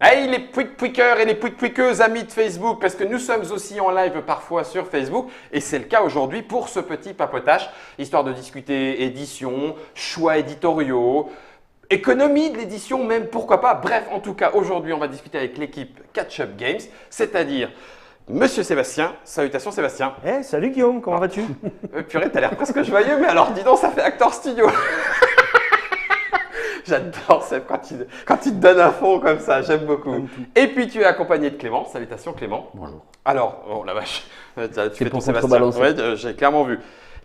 Hey les pouic-pouiqueurs et les pouic-pouiqueuses amis de Facebook, parce que nous sommes aussi en live parfois sur Facebook, et c'est le cas aujourd'hui pour ce petit papotage, histoire de discuter édition, choix éditoriaux, économie de l'édition même, pourquoi pas. Bref, en tout cas, aujourd'hui, on va discuter avec l'équipe Catch Up Games, c'est-à-dire Monsieur Sébastien. Salutations Sébastien. Salut Guillaume, comment vas-tu? Purée, t'as l'air presque joyeux, mais alors dis donc, ça fait Actor Studio. J'adore Seb quand il te donne un fond comme ça, j'aime beaucoup. Et puis tu es accompagné de Clément. Salutations Clément. Bonjour. Alors, oh la vache, tu fais ton pour Sébastien. contrebalancer. Ouais, j'ai clairement vu.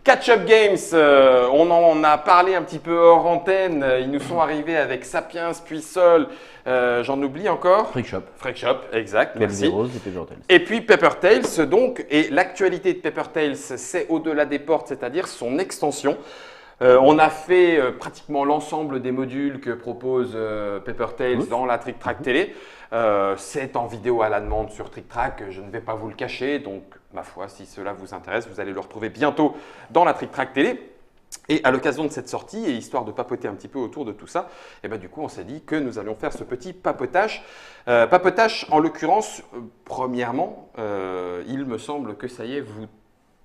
Catch Up Games, on en a parlé un petit peu hors antenne. Ils nous sont arrivés avec Sapiens, puis Sol. J'en oublie encore. Freak Shop. Freak Shop, exact, Belle merci. Rose et Paper Tales. Et puis Paper Tales, donc, et l'actualité de Paper Tales, c'est Au-delà des portes, c'est-à-dire son extension. On a fait pratiquement l'ensemble des modules que propose Paper Tales dans la Trick Track télé. C'est en vidéo à la demande sur Trick Track, je ne vais pas vous le cacher, donc ma foi, si cela vous intéresse, vous allez le retrouver bientôt dans la Trick Track télé. Et à l'occasion de cette sortie, et histoire de papoter un petit peu autour de tout ça, et ben du coup on s'est dit que nous allions faire ce petit papotage. Papotage en l'occurrence, premièrement, il me semble que ça y est, vous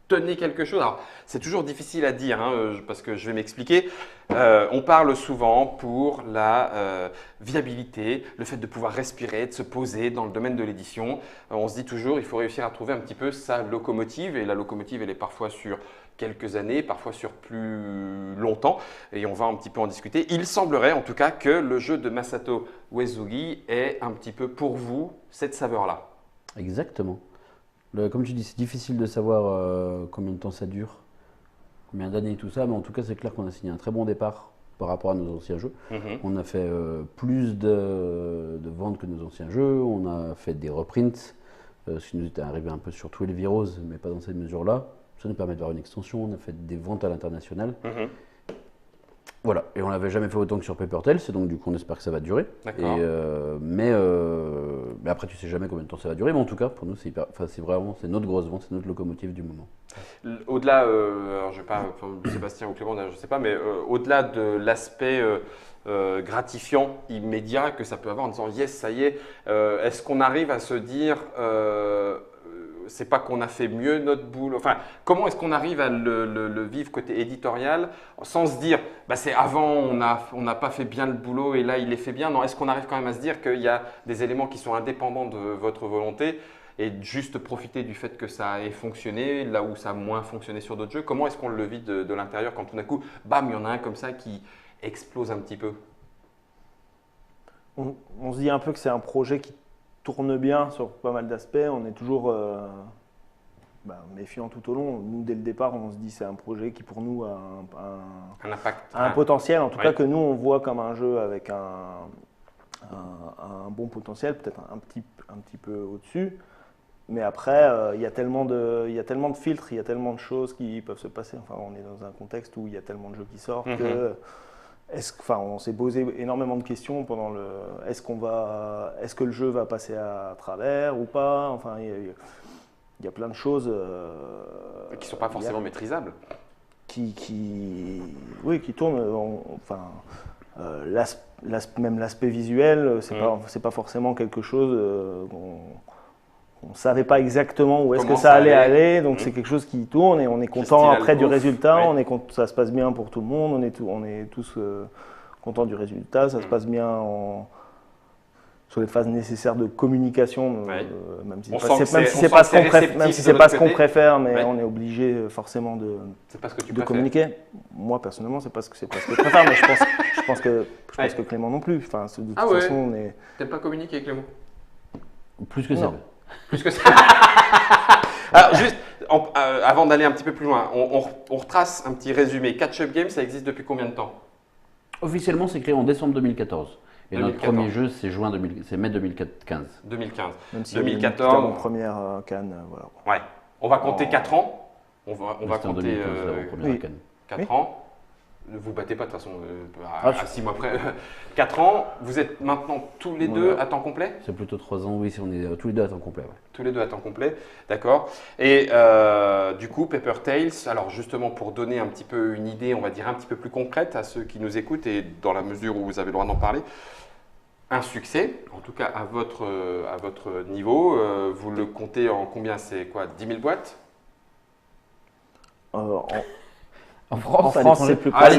tenez quelque chose. Alors, c'est toujours difficile à dire parce que je vais m'expliquer. On parle souvent pour la viabilité, le fait de pouvoir respirer, de se poser dans le domaine de l'édition. On se dit toujours il faut réussir à trouver un petit peu sa locomotive. Et la locomotive, elle est parfois sur quelques années, parfois sur plus longtemps. Et on va un petit peu en discuter. Il semblerait en tout cas que le jeu de Masato Uesugi est un petit peu pour vous cette saveur-là. Exactement. Comme tu dis, c'est difficile de savoir combien de temps ça dure, combien d'années et tout ça, mais en tout cas, c'est clair qu'on a signé un très bon départ par rapport à nos anciens jeux. On a fait plus de ventes que nos anciens jeux, on a fait des reprints, ce qui nous était arrivé un peu sur tous les Heroes, mais pas dans cette mesure-là. Ça nous permet de faire une extension, on a fait des ventes à l'international. Voilà, et on l'avait jamais fait autant que sur Paper Tales, et donc du coup on espère que ça va durer. D'accord. Mais après tu sais jamais combien de temps ça va durer, mais en tout cas pour nous c'est c'est notre grosse vente, c'est notre locomotive du moment. Au-delà, alors je ne vais pas, Sébastien ou Clément, je ne sais pas, mais au-delà de l'aspect gratifiant, immédiat que ça peut avoir en disant yes, ça y est, est-ce qu'on arrive à se dire c'est pas qu'on a fait mieux notre boulot. Enfin, comment est-ce qu'on arrive à le vivre côté éditorial sans se dire, bah c'est avant on n'a pas fait bien le boulot et là il est fait bien. Non, est-ce qu'on arrive quand même à se dire qu'il y a des éléments qui sont indépendants de votre volonté et juste profiter du fait que ça ait fonctionné là où ça a moins fonctionné sur d'autres jeux? Comment est-ce qu'on le vit de l'intérieur quand tout d'un coup, bam, il y en a un comme ça qui explose un petit peu? On se dit un peu que c'est un projet qui tourne bien sur pas mal d'aspects. On est toujours méfiant tout au long. Nous, dès le départ, on se dit c'est un projet qui pour nous a Un impact. un potentiel, en tout Ouais. cas que nous on voit comme un jeu avec un bon potentiel, peut-être un petit peu au-dessus. Mais après, il y a tellement de filtres, il y a tellement de choses qui peuvent se passer. Enfin, on est dans un contexte où il y a tellement de jeux qui sortent que on s'est posé énormément de questions pendant le. Est-ce que le jeu va passer à travers ou pas? Enfin, il y a plein de choses Qui ne sont pas forcément maîtrisables. qui tournent. Même l'aspect visuel, c'est pas forcément quelque chose on ne savait pas exactement où est-ce Comment que ça ça allait allait. aller, donc c'est quelque chose qui tourne et on est content style après du Alcoff, résultat, ouais. ça se passe bien pour tout le monde, on est tous contents du résultat, ça se passe bien sur les phases nécessaires de communication, Ouais. même si On c'est sent que pas c'est réceptif même si de c'est votre pas ce qu'on côté. préfère, mais Ouais. on est obligé forcément C'est pas ce que tu de préfères. communiquer. Moi personnellement, c'est pas ce que je préfère, mais je pense que Ouais. Clément non plus. Enfin, de toute Ah ouais. façon, on est T'aimes pas communiquer, Clément? Plus que ça. Non. Plus que ça. Alors, juste, avant d'aller un petit peu plus loin, on retrace un petit résumé. Catch Up Game, ça existe depuis combien de temps? Officiellement c'est créé en décembre 2014. Et 2014. notre premier jeu c'est mai 2015. 2015. même si 2014. c'était mon première Cannes, voilà. Ouais. On va compter Oh. 4 ans. On va C'était en compter 2015 la première oui. Cannes. 4 Oui. ans. Ne vous battez pas de toute façon Ah, à 6 mois près. 4 ans. Vous êtes maintenant tous les deux Voilà. à temps complet? C'est plutôt 3 ans, oui, si on est tous les deux à temps complet. Ouais. Tous les deux à temps complet, d'accord. Et du coup, Paper Tales, alors justement pour donner un petit peu une idée, on va dire un petit peu plus concrète à ceux qui nous écoutent et dans la mesure où vous avez le droit d'en parler, un succès, en tout cas à votre niveau. Vous le comptez en combien? C'est quoi, 10 000 boîtes? En, En en France, à France, l'étranger. c'est plus Ah près.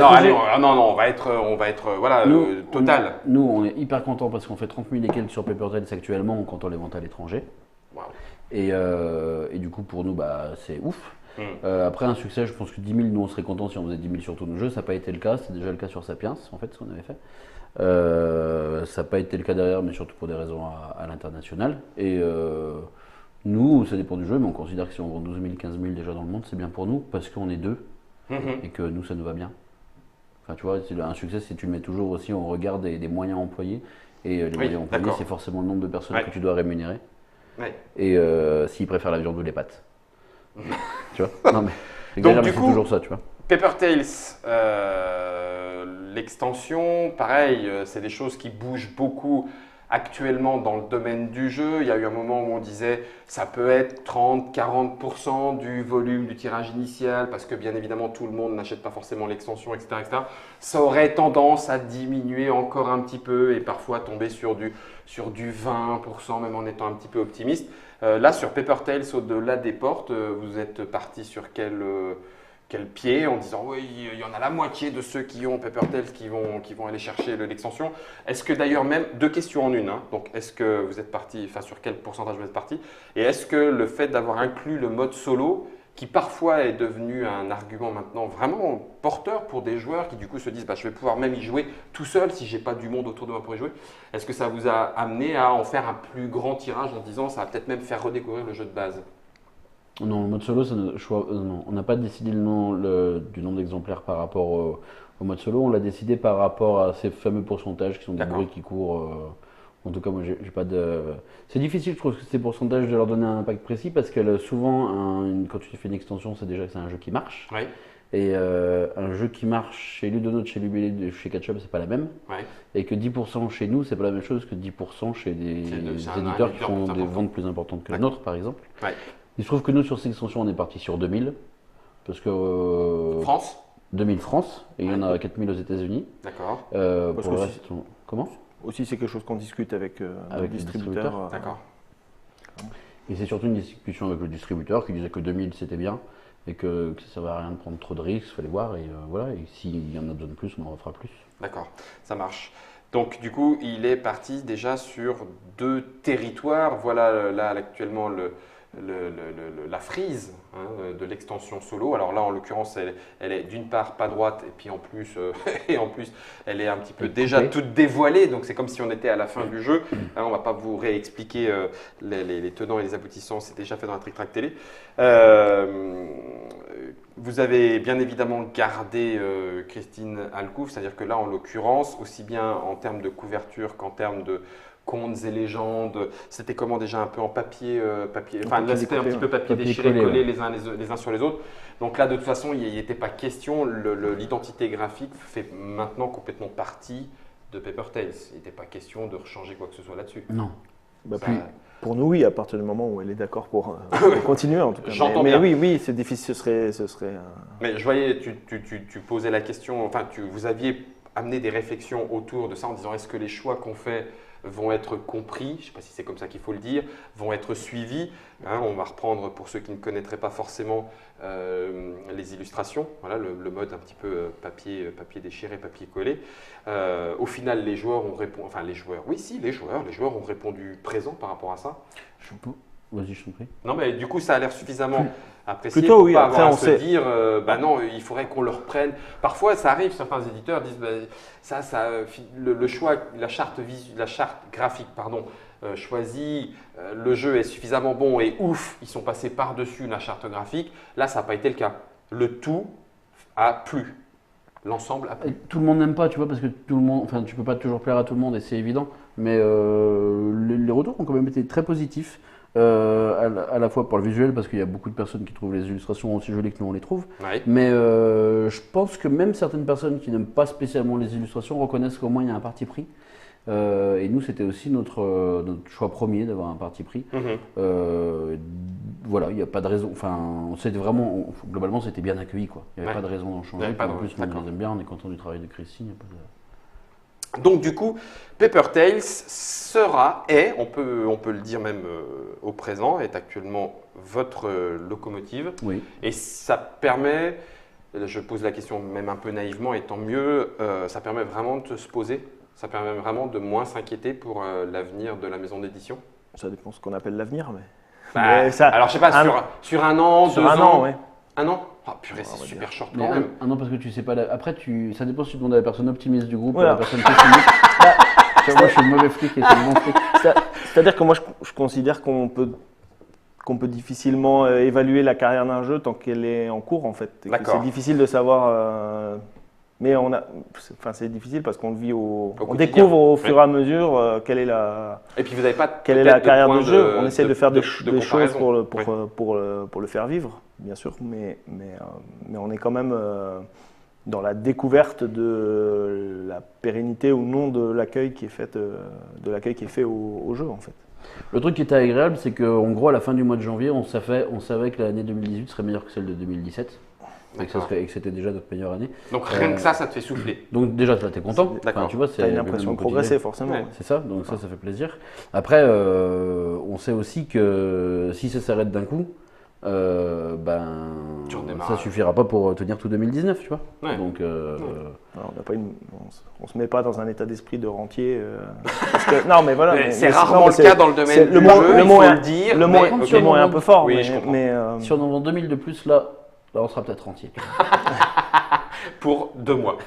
non, on va être voilà, total. Nous, on est hyper contents parce qu'on fait 30 000 et quelques sur PaperTails actuellement quand on les vend à l'étranger. Wow. Et du coup, pour nous, bah, c'est ouf. Après un succès, je pense que 10 000, nous on serait contents si on faisait 10 000 sur tous nos jeux. Ça n'a pas été le cas, c'est déjà le cas sur Sapiens en fait, ce qu'on avait fait. Ça n'a pas été le cas derrière, mais surtout pour des raisons à l'international. Et nous, ça dépend du jeu, mais on considère que si on vend 12 000, 15 000 déjà dans le monde, c'est bien pour nous parce qu'on est deux et que nous, ça nous va bien. Enfin, tu vois, un succès, si tu le mets toujours aussi au regard des moyens employés. Et les moyens employés, c'est forcément le nombre de personnes que tu dois rémunérer. Ouais. Et s'ils préfèrent la viande ou les pâtes. Tu vois? Non, mais Donc, du c'est coup, toujours ça, tu vois. Paper Tales, l'extension, pareil, c'est des choses qui bougent beaucoup actuellement dans le domaine du jeu. Il y a eu un moment où on disait ça peut être 30-40% du volume du tirage initial parce que bien évidemment tout le monde n'achète pas forcément l'extension, etc., etc. Ça aurait tendance à diminuer encore un petit peu et parfois tomber sur du 20%, même en étant un petit peu optimiste. Là, sur Paper Tales, au-delà des portes, vous êtes parti sur quel pied en disant oui, il y en a la moitié de ceux qui ont Paper Tales qui vont aller chercher l'extension. Est-ce que d'ailleurs même, deux questions en une, hein, donc est-ce que vous êtes parti, enfin sur quel pourcentage vous êtes parti, et est-ce que le fait d'avoir inclus le mode solo, qui parfois est devenu un argument maintenant vraiment porteur pour des joueurs qui du coup se disent bah, je vais pouvoir même y jouer tout seul si j'ai pas du monde autour de moi pour y jouer. Est-ce que ça vous a amené à en faire un plus grand tirage en disant ça va peut-être même faire redécouvrir le jeu de base? Non, le mode solo, non, on n'a pas décidé du nombre d'exemplaires par rapport au mode solo. On l'a décidé par rapport à ces fameux pourcentages qui sont des bruits qui courent. En tout cas, moi, j'ai pas de. C'est difficile, je trouve, ces pourcentages de leur donner un impact précis parce que souvent, quand tu fais une extension, c'est déjà que c'est un jeu qui marche. Oui. Et un jeu qui marche chez Ludonote, chez Lubelé, chez Ketchup, c'est pas la même. Ouais. Et que 10% chez nous, c'est pas la même chose que 10% chez des éditeurs qui font des ventes plus importantes que les nôtres, par exemple. Ouais. Il se trouve que nous, sur cette extension, on est parti sur 2000. Parce que. France 2000 France, et il y en a 4000 aux États-Unis. D'accord. Pour le reste, comment? Aussi, c'est quelque chose qu'on discute avec Avec le les distributeur. D'accord. Et c'est surtout une discussion avec le distributeur qui disait que 2000 c'était bien et que ça ne servait à rien de prendre trop de risques, il fallait voir. Et voilà, et s'il y en a besoin de plus, on en refera plus. D'accord, ça marche. Donc du coup, il est parti déjà sur 2 territoires. Voilà là actuellement la frise de l'extension solo. Alors là, en l'occurrence, elle est d'une part pas droite et puis en plus, elle est un petit peu déjà toute dévoilée. Donc c'est comme si on était à la fin du jeu. Hein, on ne va pas vous réexpliquer les tenants et les aboutissants. C'est déjà fait dans la Trick Track télé. Vous avez bien évidemment gardé Christine Alcouf, c'est-à-dire que là, en l'occurrence, aussi bien en termes de couverture qu'en termes de contes et légendes, c'était comment déjà un peu en papier, enfin l'aspect un petit peu papier déchiré, collé les uns sur les autres. Donc là, de toute façon, il n'était pas question, l'identité graphique fait maintenant complètement partie de Paper Tales. Il n'était pas question de changer quoi que ce soit là-dessus. Non. Bah, pour nous, oui, à partir du moment où elle est d'accord pour continuer en tout cas. J'entends mais bien. oui, c'est difficile, ce serait Mais je voyais, tu posais la question, enfin, vous aviez amené des réflexions autour de ça en disant est-ce que les choix qu'on fait vont être compris, je ne sais pas si c'est comme ça qu'il faut le dire, vont être suivis. Hein, on va reprendre pour ceux qui ne connaîtraient pas forcément les illustrations, voilà, le mode un petit peu papier déchiré, papier collé. Au final, les joueurs ont répondu, enfin les joueurs ont répondu présent par rapport à ça. Vas-y, je t'en prie. Non, mais du coup, ça a l'air suffisamment apprécié Plutôt, pour oui, pas après, avoir à on se sait. dire bah non, il faudrait qu'on le reprenne. Parfois, ça arrive, certains éditeurs disent bah, le choix, la charte graphique, choisie, le jeu est suffisamment bon et ouf, ils sont passés par-dessus la charte graphique. Là, ça n'a pas été le cas. Le tout a plu. L'ensemble a plu. Tout le monde n'aime pas, tu vois, parce que tout le monde, enfin, tu peux pas toujours plaire à tout le monde et c'est évident. Mais les retours ont quand même été très positifs. À la fois pour le visuel, parce qu'il y a beaucoup de personnes qui trouvent les illustrations aussi jolies que nous on les trouve. Ouais. Mais je pense que même certaines personnes qui n'aiment pas spécialement les illustrations reconnaissent qu'au moins il y a un parti pris. Et nous, c'était aussi notre choix premier d'avoir un parti pris. Voilà, il n'y a pas de raison. Enfin, globalement, c'était bien accueilli, quoi. Il n'y avait pas de raison d'en changer. En plus, nous, on les aime bien, on est content du travail de Christine. Donc du coup, Paper Tales on peut le dire même au présent, est actuellement votre locomotive. Oui. Et ça permet, je pose la question même un peu naïvement, et tant mieux, ça permet vraiment de se poser, ça permet vraiment de moins s'inquiéter pour l'avenir de la maison d'édition. Ça dépend ce qu'on appelle l'avenir, mais. Bah, Mais ça- alors je sais pas, sur un an, sur 2 un ans, an, ouais. un an. Ah purée, On c'est va super dire. short Mais quand même. un an parce que tu sais pas. Après, ça dépend si tu demandes à la personne optimiste du groupe ou à Voilà. la personne pessimiste. Tu vois, moi, je suis le mauvais flic et c'est le bon flic. C'est-à-dire que moi, je considère qu'on peut difficilement évaluer la carrière d'un jeu tant qu'elle est en cours, en fait. Et que D'accord. c'est difficile de savoir. Mais c'est difficile parce qu'on le vit on quotidien. découvre au fur Ouais. et à mesure quelle est la Et puis vous n'avez pas quelle est la peut-être carrière point de jeu. On essaie de faire des de choses comparaison. pour le faire vivre, bien sûr, mais on est quand même dans la découverte de la pérennité ou non de l'accueil qui est fait, au jeu, en fait. Le truc qui était agréable, c'est qu'en gros, à la fin du mois de janvier, on savait que l'année 2018 serait meilleure que celle de 2017. Et que c'était déjà notre meilleure année. Donc rien que ça te fait souffler. Donc déjà, là, t'es content. D'accord. Enfin, tu vois, T'as une impression de progresser, forcément. Ouais. C'est ça, donc ça fait plaisir. Après, on sait aussi que si ça s'arrête d'un coup, Tu redémarres. ça suffira pas pour tenir tout 2019, tu vois. Ouais. Donc, Alors, on se met pas dans un état d'esprit de rentier. Non, mais voilà. Mais c'est mais rarement non, le c'est- cas dans le domaine c'est- du le mot- jeu, le il mot faut est- le dire. Le mot mais- est- ok. le mot est un peu fort, Oui, je comprends. si on en vend 2000 de plus, là on sera peut-être rentier. Pour 2 mois.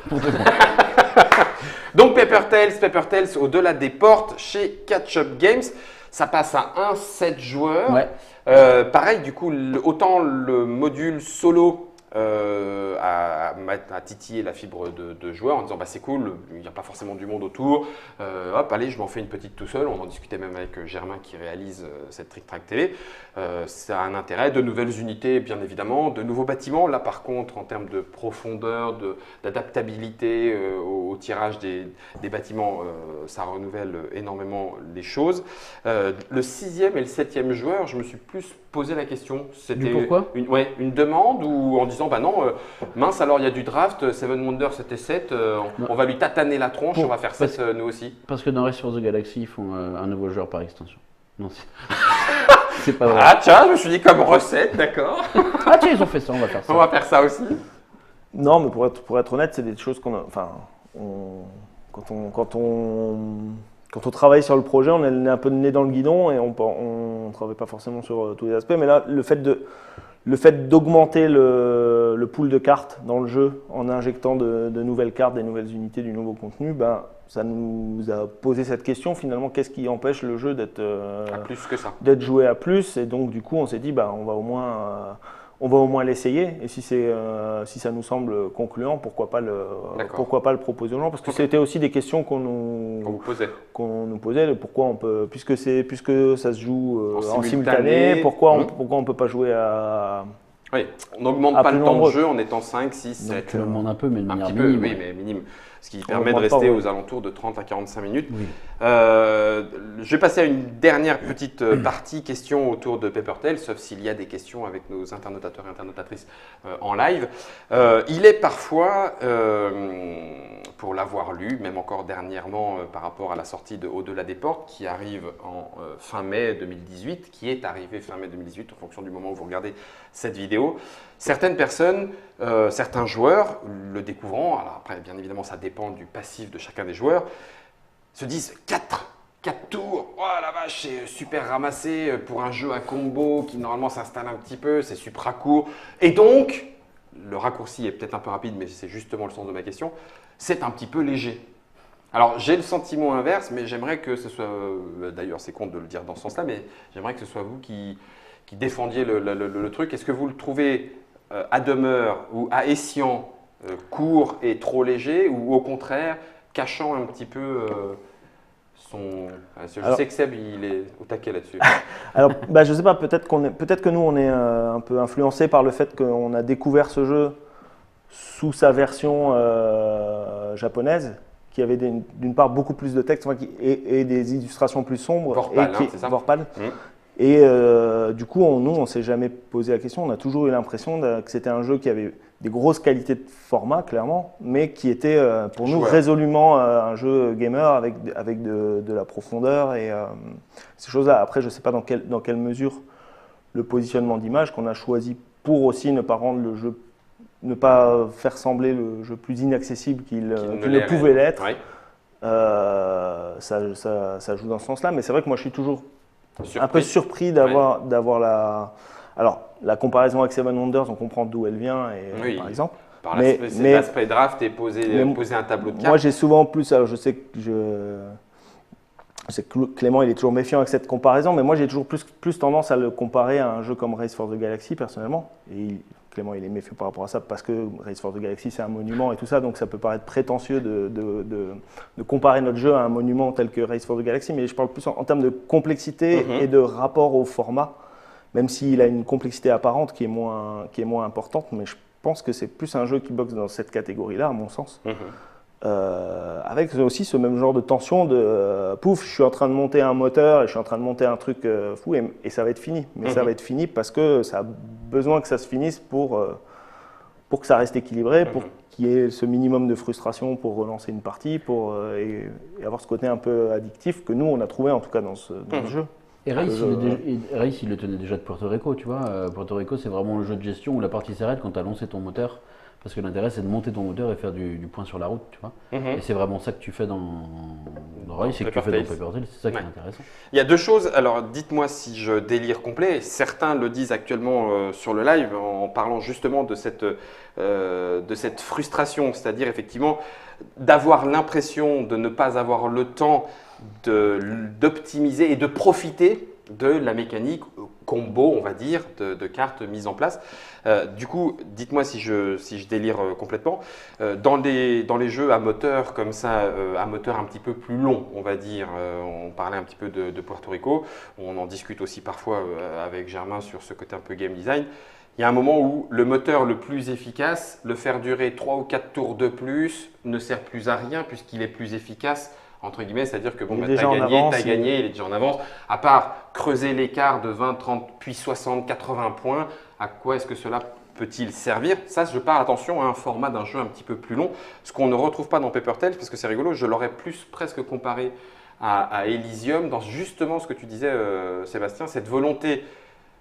Donc Paper Tales, au-delà des portes, chez Catch Up Games, ça passe à 7 joueurs. Ouais. Pareil, du coup, autant le module solo à titiller la fibre de joueurs en disant bah, c'est cool, il n'y a pas forcément du monde autour, hop, allez, je m'en fais une petite tout seul. On en discutait même avec Germain qui réalise cette Trick Track TV. Ça a un intérêt, de nouvelles unités bien évidemment, de nouveaux bâtiments. Là par contre, en termes de profondeur, d'adaptabilité au tirage des bâtiments, ça renouvelle énormément les choses. Le 6e et le 7e joueur, je me suis plus posé la question. C'était pourquoi une demande ou en disant bah non, mince alors il y a du draft, Seven Wonders c'était 7, on va lui tataner la tronche, on va faire 7 nous aussi. Parce que dans Race for the Galaxy, ils font un nouveau joueur par extension. Non, c'est pas vrai. Ah tiens, je me suis dit comme recette, d'accord. Ah tiens, ils ont fait ça, on va faire ça. On va faire ça aussi. Non, mais pour être honnête, c'est des choses qu'on a. Enfin, quand on travaille sur le projet, on est un peu de nez dans le guidon et on ne travaille pas forcément sur tous les aspects. Mais là, le fait d'augmenter le pool de cartes dans le jeu en injectant de nouvelles cartes, des nouvelles unités, du nouveau contenu, ben, ça nous a posé cette question finalement, qu'est-ce qui empêche le jeu d'être Plus que ça. joué à plus? Et donc du coup, on s'est dit, bah, on va au moins l'essayer. Et si ça nous semble concluant, pourquoi pas le proposer aux gens? Parce que c'était aussi des questions qu'on nous posait. Pourquoi puisque ça se joue en simultané, pourquoi on peut pas jouer à Oui, on n'augmente pas le temps de jeu en étant 5, 6, 7. Tu le demandes un peu, mais de Un manière petit peu, minime. oui, mais minime. Ce qui On permet de augmente pas, rester ouais. aux alentours de 30 à 45 minutes. Oui. Je vais passer à une dernière petite partie question autour de Paper Tales, sauf s'il y a des questions avec nos internautateurs et internautatrices en live. Il est parfois, pour l'avoir lu, même encore dernièrement par rapport à la sortie de Au-delà des portes, qui arrive en fin mai 2018, qui est arrivé fin mai 2018 en fonction du moment où vous regardez cette vidéo, certaines personnes, certains joueurs, le découvrant, alors après bien évidemment ça dépend du passif de chacun des joueurs, se disent 4 tours, oh la vache, c'est super ramassé pour un jeu à combo qui normalement s'installe un petit peu, c'est super court. Et donc, le raccourci est peut-être un peu rapide, mais c'est justement le sens de ma question, c'est un petit peu léger. Alors j'ai le sentiment inverse, mais j'aimerais que ce soit, d'ailleurs c'est con de le dire dans ce sens-là, mais j'aimerais que ce soit vous qui défendiez le truc. Est-ce que vous le trouvez à demeure ou à escient court et trop léger, ou au contraire cachant un petit peu je sais que Seb il est au taquet là-dessus. Alors, bah, je sais pas, peut-être que nous on est un peu influencé par le fait qu'on a découvert ce jeu sous sa version japonaise, qui avait d'une part beaucoup plus de texte et des illustrations plus sombres, Voire pâles, c'est ça. voire pâles. Et du coup, nous on s'est jamais posé la question. On a toujours eu l'impression que c'était un jeu qui avait des grosses qualités de format, clairement, mais qui était pour nous Joueur. résolument un jeu gamer avec de la profondeur et ces choses-là. Après, je ne sais pas dans quelle mesure le positionnement d'image qu'on a choisi pour aussi ne pas rendre le jeu, ne pas faire sembler le jeu plus inaccessible qu'il ne pouvait l'être. Ouais. Ça joue dans ce sens-là, mais c'est vrai que moi je suis toujours Surpris. un peu surpris d'avoir la. Alors, la comparaison avec Seven Wonders, on comprend d'où elle vient, Oui. par exemple. Par Mais- l'aspect draft et poser un tableau de cartes. Moi, j'ai souvent plus. Alors, je sais que Clément, il est toujours méfiant avec cette comparaison, mais moi, j'ai toujours plus tendance à le comparer à un jeu comme Race for the Galaxy, personnellement. Et Clément, il est méfiant par rapport à ça parce que Race for the Galaxy, c'est un monument et tout ça, donc ça peut paraître prétentieux de comparer notre jeu à un monument tel que Race for the Galaxy, mais je parle plus en termes de complexité et de rapport au format, même s'il a une complexité apparente qui est moins importante, mais je pense que c'est plus un jeu qui boxe dans cette catégorie-là, à mon sens. Avec aussi ce même genre de tension de pouf, je suis en train de monter un moteur et je suis en train de monter un truc fou et ça va être fini. Mais ça va être fini parce que ça a besoin que ça se finisse pour que ça reste équilibré, pour qu'il y ait ce minimum de frustration pour relancer une partie et avoir ce côté un peu addictif que nous on a trouvé en tout cas dans ce jeu. Et Race, il le tenait déjà de Puerto Rico, tu vois. Puerto Rico, c'est vraiment le jeu de gestion où la partie s'arrête quand tu as lancé ton moteur. Parce que l'intérêt, c'est de monter ton moteur et faire du point sur la route, tu vois. Et c'est vraiment ça que tu fais dans Race et que tu fais dans Paper Tales. C'est ça qui est intéressant. Il y a deux choses. Alors, dites-moi si je délire complet. Certains le disent actuellement sur le live en parlant justement de cette frustration, c'est-à-dire effectivement d'avoir l'impression de ne pas avoir le temps d'optimiser et de profiter de la mécanique combo, on va dire, de cartes mises en place. Du coup, dites-moi si je délire complètement. Dans les jeux à moteur comme ça, à moteur un petit peu plus long, on va dire, on parlait un petit peu de Puerto Rico, on en discute aussi parfois avec Germain sur ce côté un peu game design. Il y a un moment où le moteur le plus efficace, le faire durer 3 ou 4 tours de plus, ne sert plus à rien puisqu'il est plus efficace, entre guillemets, c'est-à-dire que bon, tu as gagné, il est déjà en avance. À part creuser l'écart de 20, 30, puis 60, 80 points, à quoi est-ce que cela peut-il servir? Ça, je parle, attention, à un format d'un jeu un petit peu plus long, ce qu'on ne retrouve pas dans Paper Tales, parce que c'est rigolo, je l'aurais plus presque comparé à Elysium, dans justement ce que tu disais, Sébastien, cette volonté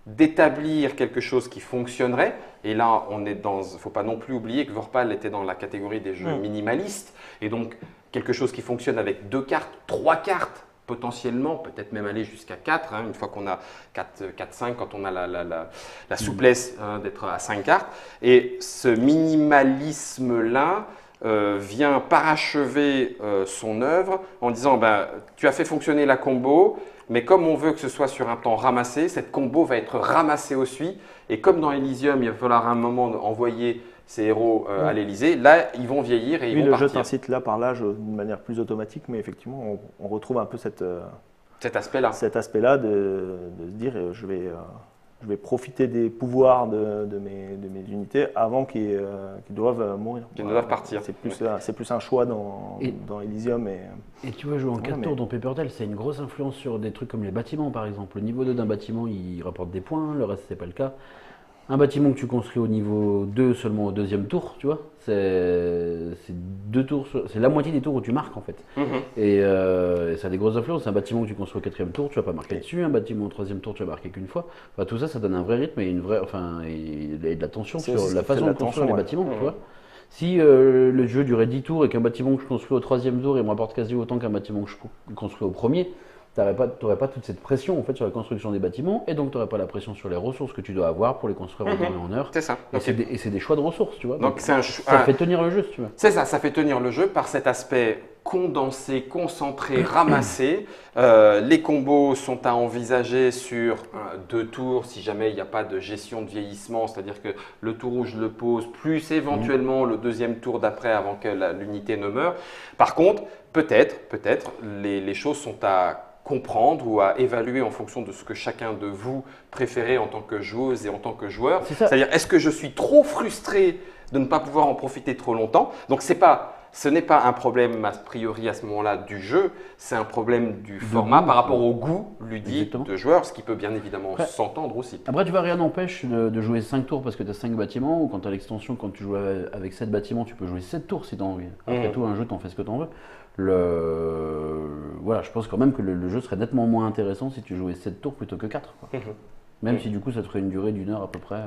d'établir quelque chose qui fonctionnerait. Et là, il ne faut pas non plus oublier que Vorpal était dans la catégorie des jeux minimalistes. Et donc, quelque chose qui fonctionne avec 2 cartes, 3 cartes, potentiellement, peut-être même aller jusqu'à 4, une fois qu'on a 4-5, quand on a la souplesse d'être à 5 cartes. Et ce minimalisme-là vient parachever son œuvre en disant tu as fait fonctionner la combo, mais comme on veut que ce soit sur un temps ramassé, cette combo va être ramassée aussi. Et comme dans Elysium, il va falloir à un moment envoyer ces héros à l'Elysée, là, ils vont vieillir et ils vont partir. Le jeu t'incite là par l'âge d'une manière plus automatique, mais effectivement, on retrouve un peu cet aspect-là. Cet aspect-là de se dire je vais profiter des pouvoirs de mes unités avant qu'ils doivent mourir. Qu'ils doivent partir. C'est plus un choix dans Elysium. Et tu vois, jouer en 4 tours dans Paper Tales, c'est une grosse influence sur des trucs comme les bâtiments, par exemple. Le niveau 2 d'un bâtiment, il rapporte des points, le reste, c'est pas le cas. Un bâtiment que tu construis au niveau 2 seulement au deuxième tour, tu vois, c'est 2 tours, c'est la moitié des tours où tu marques en fait. Et ça a des grosses influences. Un bâtiment que tu construis au 4e tour, tu vas pas marquer dessus. Un bâtiment au 3e tour, tu vas marquer qu'une fois. Enfin, tout ça, ça donne un vrai rythme et de la tension sur la façon de construire les bâtiments, tu vois. Si le jeu durait 10 tours et qu'un bâtiment que je construis au 3e tour, il me rapporte quasi autant qu'un bâtiment que je construis au premier, tu n'aurais pas toute cette pression en fait, sur la construction des bâtiments et donc tu n'aurais pas la pression sur les ressources que tu dois avoir pour les construire en temps et en heure. C'est ça. Et c'est des choix de ressources, tu vois. Donc ça fait tenir le jeu, si tu veux. C'est ça, ça fait tenir le jeu par cet aspect condensé, concentré, ramassé. Les combos sont à envisager sur 2 tours si jamais il n'y a pas de gestion de vieillissement, c'est-à-dire que le tour où je le pose, plus éventuellement le 2e tour d'après avant que l'unité ne meure. Par contre, peut-être, les choses sont à comprendre ou à évaluer en fonction de ce que chacun de vous préférez en tant que joueuse et en tant que joueur. C'est-à-dire, est-ce que je suis trop frustré de ne pas pouvoir en profiter trop longtemps? Donc, ce n'est pas ce n'est pas un problème a priori à ce moment-là du jeu, c'est un problème du format goût, par rapport au goût ludique Exactement. de joueurs, ce qui peut bien évidemment Après- s'entendre aussi. Après, tu vois, rien n'empêche de jouer 5 tours parce que tu as 5 bâtiments, ou quand tu as l'extension, quand tu joues avec 7 bâtiments, tu peux jouer 7 tours si tu as envie. Après tout, un jeu, tu en fais ce que tu en veux. Voilà, je pense quand même que le jeu serait nettement moins intéressant si tu jouais 7 tours plutôt que 4. Quoi. Même si du coup, ça te ferait une durée d'1 heure à peu près.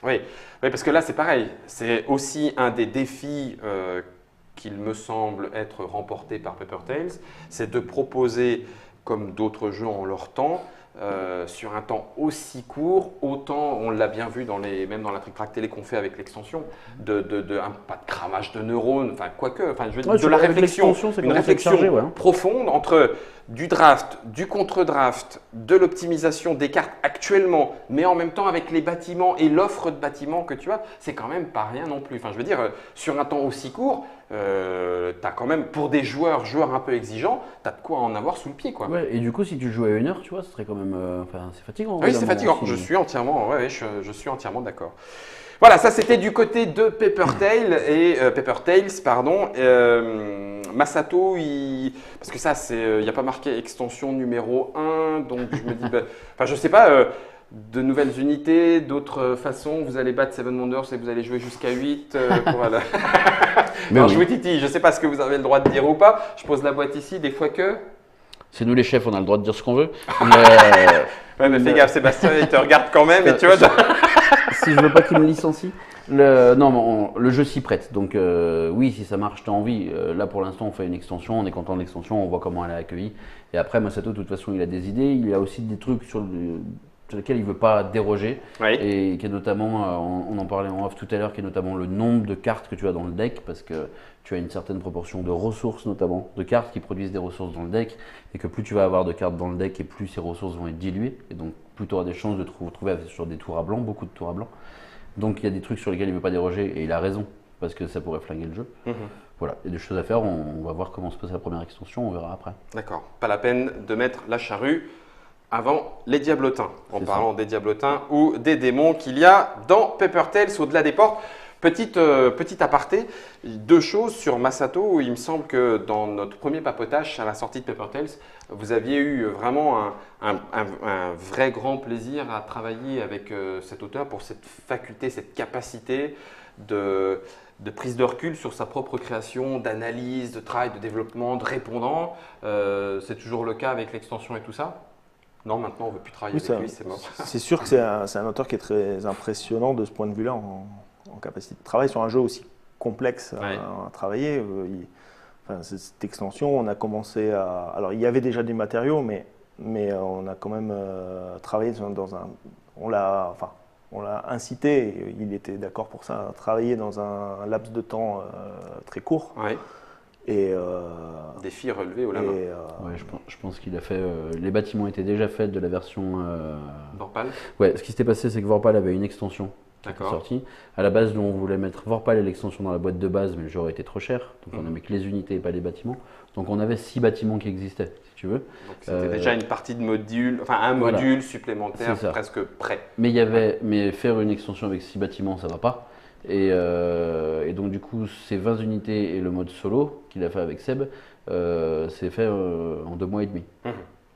Oui, parce que là c'est pareil, c'est aussi un des défis qu'il me semble être remporté par Paper Tales, c'est de proposer, comme d'autres jeux en leur temps, sur un temps aussi court, autant on l'a bien vu même dans la trick-track télé qu'on fait avec l'extension, pas de cramage de neurones, enfin quoique, je veux dire, de la avec réflexion, l'extension, ça une commence à être réflexion chargé, ouais. profonde entre du draft, du contre-draft, de l'optimisation des cartes actuellement, mais en même temps avec les bâtiments et l'offre de bâtiments que tu as, c'est quand même pas rien non plus. Enfin, je veux dire, sur un temps aussi court, tu as quand même, pour des joueurs un peu exigeants, tu as de quoi en avoir sous le pied, quoi. Ouais, et du coup, si tu jouais à 1 heure, tu vois, ce serait quand même. C'est fatigant. Oui, c'est fatigant. Je suis entièrement d'accord. Voilà, ça c'était du côté de Paper Tales, pardon. Masato, parce que ça, il n'y a pas marqué extension numéro 1, donc je me dis, je sais pas, de nouvelles unités, d'autres façons, vous allez battre Seven Wonders et vous allez jouer jusqu'à 8. Voilà. Mais Non, oui. je vous titille, je sais pas ce que vous avez le droit de dire ou pas. Je pose la boîte ici, des fois que. C'est nous les chefs, on a le droit de dire ce qu'on veut. Mais, Ouais, mais fais gaffe, Sébastien, il te regarde quand même et tu vois. si je veux pas qu'il me licencie. Non, mais le jeu s'y prête. Donc oui, si ça marche, t'as envie. Là pour l'instant, on fait une extension, on est content de l'extension, on voit comment elle est accueillie. Et après, Masato, de toute façon, il a des idées. Il a aussi des trucs sur lesquels il veut pas déroger. Oui. Et qui est notamment, on en parlait en off tout à l'heure, qui est notamment le nombre de cartes que tu as dans le deck, parce que tu as une certaine proportion de ressources, notamment de cartes qui produisent des ressources dans le deck, et que plus tu vas avoir de cartes dans le deck, et plus ces ressources vont être diluées, et donc plus tu auras des chances de te retrouver sur des tours à blanc, beaucoup de tours à blanc. Donc il y a des trucs sur lesquels il ne veut pas déroger, et il a raison, parce que ça pourrait flinguer le jeu. Voilà, il y a des choses à faire, on va voir comment se passe la première extension, on verra après. D'accord, pas la peine de mettre la charrue avant les diablotins, en C'est parlant des diablotins ou des démons qu'il y a dans Paper Tales au-delà des portes. Petit aparté, 2 choses sur Masato, où il me semble que dans notre premier papotage à la sortie de Paper Tales, vous aviez eu vraiment un vrai grand plaisir à travailler avec cet auteur pour cette faculté, cette capacité de prise de recul sur sa propre création, d'analyse, de travail, de développement, de répondant. C'est toujours le cas avec l'extension et tout ça? Non, maintenant on ne veut plus travailler avec lui, c'est mort. C'est sûr que c'est un auteur qui est très impressionnant de ce point de vue-là, en capacité de travail sur un jeu aussi complexe à travailler. Cette extension, on a commencé à... Alors il y avait déjà des matériaux, mais on a quand même travaillé dans un... On l'a incité, et il était d'accord pour ça, à travailler dans un laps de temps très court. Ouais. Et, défi relevé au la main. Ouais, je pense qu'il a fait. Les bâtiments étaient déjà faits de la version. Vorpal. Ouais, ce qui s'était passé, c'est que Vorpal avait une extension qui était D'accord. sortie. À la base, nous, on voulait mettre Vorpal et l'extension dans la boîte de base, mais le jeu aurait été trop cher. Donc, on a mis que les unités et pas les bâtiments. Donc, on avait 6 bâtiments qui existaient, si tu veux. Donc c'était déjà une partie de module, enfin un Voilà. module supplémentaire C'est ça. presque prêt. Mais faire une extension avec 6 bâtiments, ça va pas. Et donc, du coup, ces 20 unités et le mode solo qu'il a fait avec Seb, c'est fait en 2 mois et demi,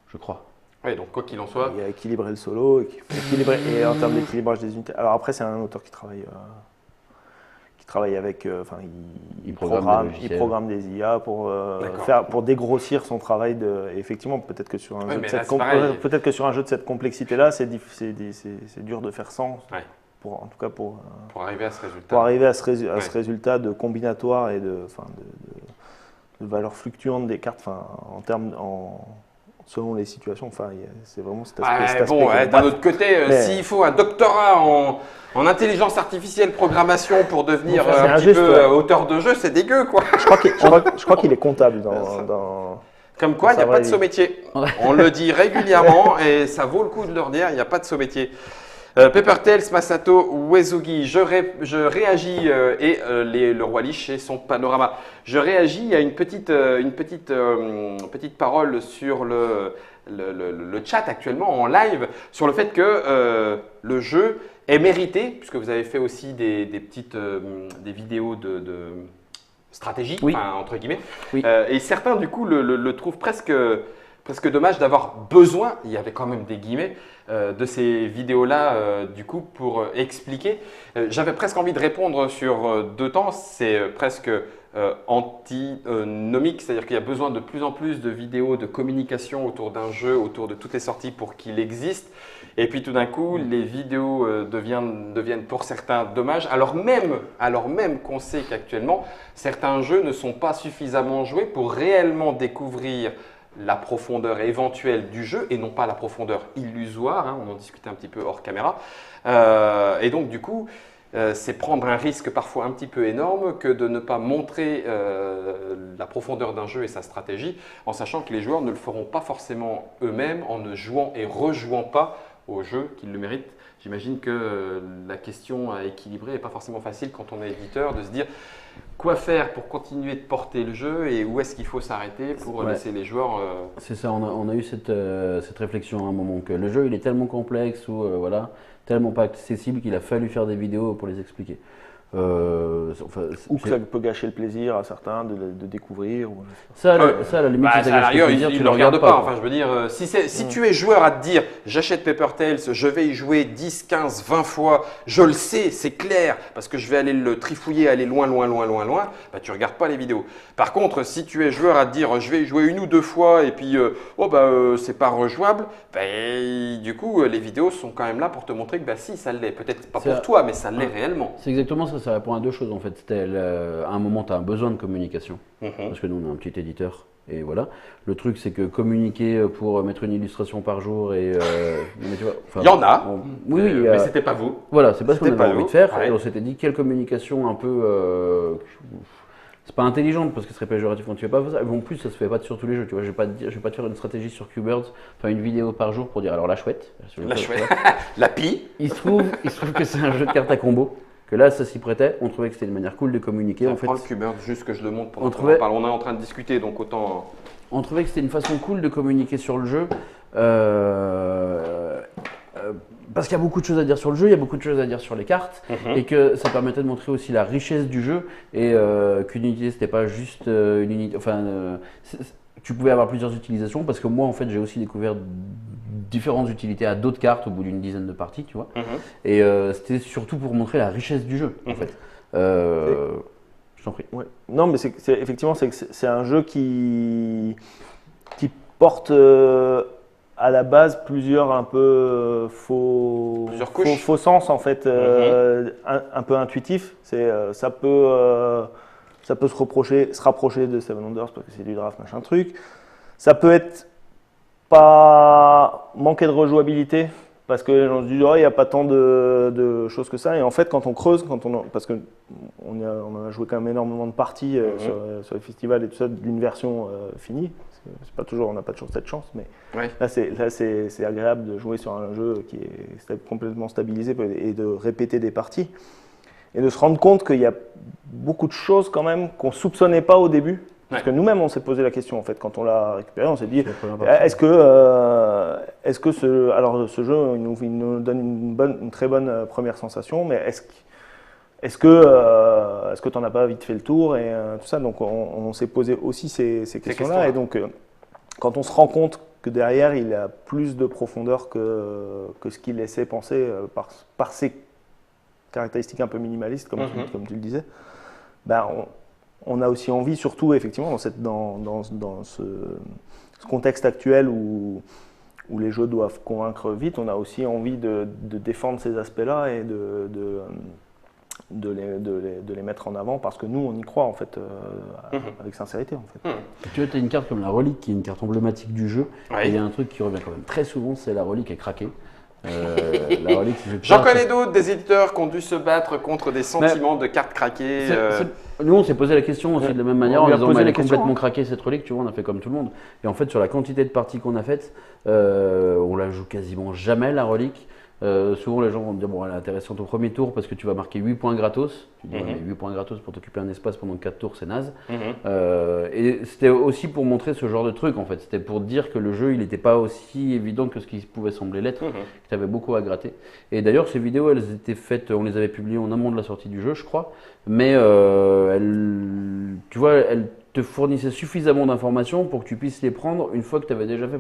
je crois. Oui, donc quoi qu'il en soit. il a équilibré le solo, et en termes d'équilibrage des unités. Alors après, c'est un auteur qui travaille avec, il programme des IA pour dégrossir son travail. Et effectivement, peut-être que sur un jeu de cette complexité-là, c'est dur de faire sans. Ouais. En tout cas pour arriver à ce résultat. Pour arriver à ce résultat de combinatoire et de valeurs fluctuantes des cartes, selon les situations. C'est vraiment cet aspect. Bon, d'un autre côté, s'il faut un doctorat en intelligence artificielle programmation pour devenir un petit peu auteur de jeu, c'est dégueu, quoi. Je crois qu'il est comptable Comme quoi, il n'y a pas de saut-métier. On le dit régulièrement et ça vaut le coup de leur dire, il n'y a pas de saut-métier. Paper Tales, Masato Uesugi, je réagis et le roi Lich et son panorama. Je réagis à une petite parole sur le chat actuellement en live sur le fait que le jeu est mérité, puisque vous avez fait aussi des vidéos stratégie, Oui. enfin, entre guillemets. Oui. Et certains, du coup, le trouvent presque dommage d'avoir besoin, il y avait quand même des guillemets, de ces vidéos-là, du coup, pour expliquer. J'avais presque envie de répondre sur deux temps. C'est presque antinomique, c'est-à-dire qu'il y a besoin de plus en plus de vidéos de communication autour d'un jeu, autour de toutes les sorties pour qu'il existe. Et puis tout d'un coup, les vidéos deviennent pour certains dommages, alors même qu'on sait qu'actuellement, certains jeux ne sont pas suffisamment joués pour réellement découvrir la profondeur éventuelle du jeu et non pas la profondeur illusoire, hein, on en discutait un petit peu hors caméra. Et donc du coup, c'est prendre un risque parfois un petit peu énorme que de ne pas montrer la profondeur d'un jeu et sa stratégie, en sachant que les joueurs ne le feront pas forcément eux-mêmes en ne jouant et rejouant pas au jeu qu'ils le méritent. J'imagine que la question à équilibrer n'est pas forcément facile quand on est éditeur, de se dire quoi faire pour continuer de porter le jeu et où est-ce qu'il faut s'arrêter pour laisser les joueurs… C'est ça, on a eu cette réflexion à un moment que le jeu il est tellement complexe ou voilà, tellement pas accessible qu'il a fallu faire des vidéos pour les expliquer. Ou que ça peut gâcher le plaisir à certains de découvrir. Ça, à la limite, à la rigueur, ils ne le regardent pas. Enfin, je veux dire, si tu es joueur à te dire j'achète Paper Tales, je vais y jouer 10, 15, 20 fois, je le sais, c'est clair, parce que je vais aller le trifouiller, aller loin, bah, tu ne regardes pas les vidéos. Par contre, si tu es joueur à te dire je vais y jouer une ou deux fois et puis c'est pas rejouable, bah, du coup, les vidéos sont quand même là pour te montrer que bah, si, ça l'est. Peut-être pas pour toi, mais ça l'est réellement. C'est exactement ça. Ça répond à deux choses en fait. À un moment, tu as un besoin de communication, parce que nous, on est un petit éditeur, et voilà. Le truc, c'est que communiquer pour mettre une illustration par jour, et mais tu vois, il y en a, oui, mais c'était pas vous. Voilà, c'est pas ce qu'on avait envie de faire, ouais. et on s'était dit quelle communication un peu… c'est pas intelligente parce que ce serait péjoratif quand tu fais pas ça. En plus, ça se fait pas sur tous les jeux. Tu vois, je vais pas te faire une stratégie sur Q-Birds, enfin une vidéo par jour pour dire alors la chouette. La pie. Il se trouve que c'est un jeu de cartes à combo. Que là, ça s'y prêtait. On trouvait que c'était une manière cool de communiquer. En fait, prends le Q-Birds juste que je le montre pendant qu'on en parle. On est en train de discuter, donc autant. On trouvait que c'était une façon cool de communiquer sur le jeu. Parce qu'il y a beaucoup de choses à dire sur le jeu, il y a beaucoup de choses à dire sur les cartes, et que ça permettait de montrer aussi la richesse du jeu, et qu'une unité, c'était pas juste une unité. Enfin, tu pouvais avoir plusieurs utilisations, parce que moi, en fait, j'ai aussi découvert différentes utilités à d'autres cartes au bout d'une dizaine de parties, tu vois. Et c'était surtout pour montrer la richesse du jeu, en fait. Je t'en prie. Ouais. Non, mais effectivement, c'est un jeu qui porte à la base plusieurs un peu faux sens en fait, un peu intuitif. Ça peut se rapprocher de Seven Wonders parce que c'est du draft machin truc. Ça peut être pas manquer de rejouabilité parce que les gens se disent il n'y a pas tant de choses que ça, et en fait quand on creuse, parce que on a joué quand même énormément de parties sur les festivals et tout ça d'une version finie. C'est pas toujours, on n'a pas toujours cette chance, mais là c'est agréable de jouer sur un jeu qui est complètement stabilisé et de répéter des parties et de se rendre compte qu'il y a beaucoup de choses quand même qu'on soupçonnait pas au début. Parce que nous-mêmes, on s'est posé la question, en fait, quand on l'a récupéré, on s'est dit, est-ce que ce jeu, il nous donne une très bonne première sensation, mais est-ce que tu n'en as pas vite fait le tour et tout ça. Donc, on s'est posé aussi ces questions-là. Et donc, quand on se rend compte que derrière, il a plus de profondeur que ce qu'il laissait penser par ses caractéristiques un peu minimalistes, comme tu le disais, ben, on a aussi envie, surtout effectivement dans ce contexte actuel où les jeux doivent convaincre vite, on a aussi envie de défendre ces aspects-là et de les mettre en avant parce que nous, on y croit en fait, avec sincérité en fait. Tu vois, tu as une carte comme la relique qui est une carte emblématique du jeu. Et il y a un truc qui revient quand même très souvent, c'est la relique est craquée. La relique, j'en connais d'autres, des éditeurs qui ont dû se battre contre des sentiments de cartes craquées. Nous, on s'est posé la question aussi de la même manière, en disant elle est complètement craquée cette relique, tu vois, on a fait comme tout le monde. Et en fait, sur la quantité de parties qu'on a faites, on la joue quasiment jamais la relique. Souvent, les gens vont te dire, bon, elle est intéressante au premier tour parce que tu vas marquer 8 points gratos. Tu dis, ouais, mais 8 points gratos pour t'occuper un espace pendant 4 tours, c'est naze. Et c'était aussi pour montrer ce genre de truc, en fait. C'était pour dire que le jeu, il n'était pas aussi évident que ce qu'il pouvait sembler l'être, que tu avais beaucoup à gratter. Et d'ailleurs, ces vidéos, elles étaient faites, on les avait publiées en amont de la sortie du jeu, je crois. Mais tu vois, elles te fournissaient suffisamment d'informations pour que tu puisses les prendre une fois que tu avais déjà fait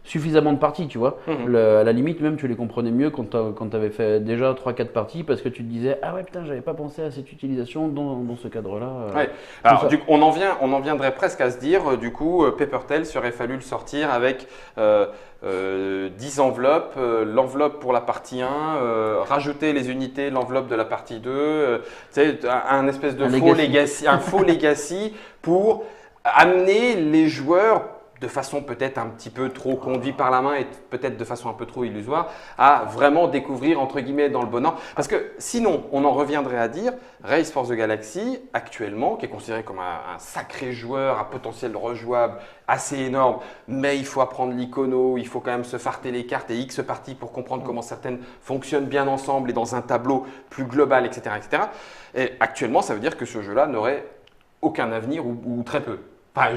suffisamment de parties, tu vois. À la limite, même, tu les comprenais mieux quand tu avais fait déjà 3-4 parties parce que tu te disais, ah ouais, putain, j'avais pas pensé à cette utilisation dans ce cadre-là. Ouais. Alors, on en viendrait presque à se dire, du coup, Paper Tales aurait fallu le sortir avec 10 enveloppes, l'enveloppe pour la partie 1, rajouter les unités, l'enveloppe de la partie 2, tu sais, un espèce de faux legacy pour amener les joueurs de façon peut-être un petit peu trop conduite par la main et peut-être de façon un peu trop illusoire, à vraiment découvrir entre guillemets dans le bon ordre. Parce que sinon, on en reviendrait à dire, Race for the Galaxy, actuellement, qui est considéré comme un sacré joueur, à potentiel rejouable assez énorme, mais il faut apprendre l'icono, il faut quand même se farter les cartes et X parties pour comprendre comment certaines fonctionnent bien ensemble et dans un tableau plus global, etc. etc. Et actuellement, ça veut dire que ce jeu-là n'aurait aucun avenir ou très peu. Enfin,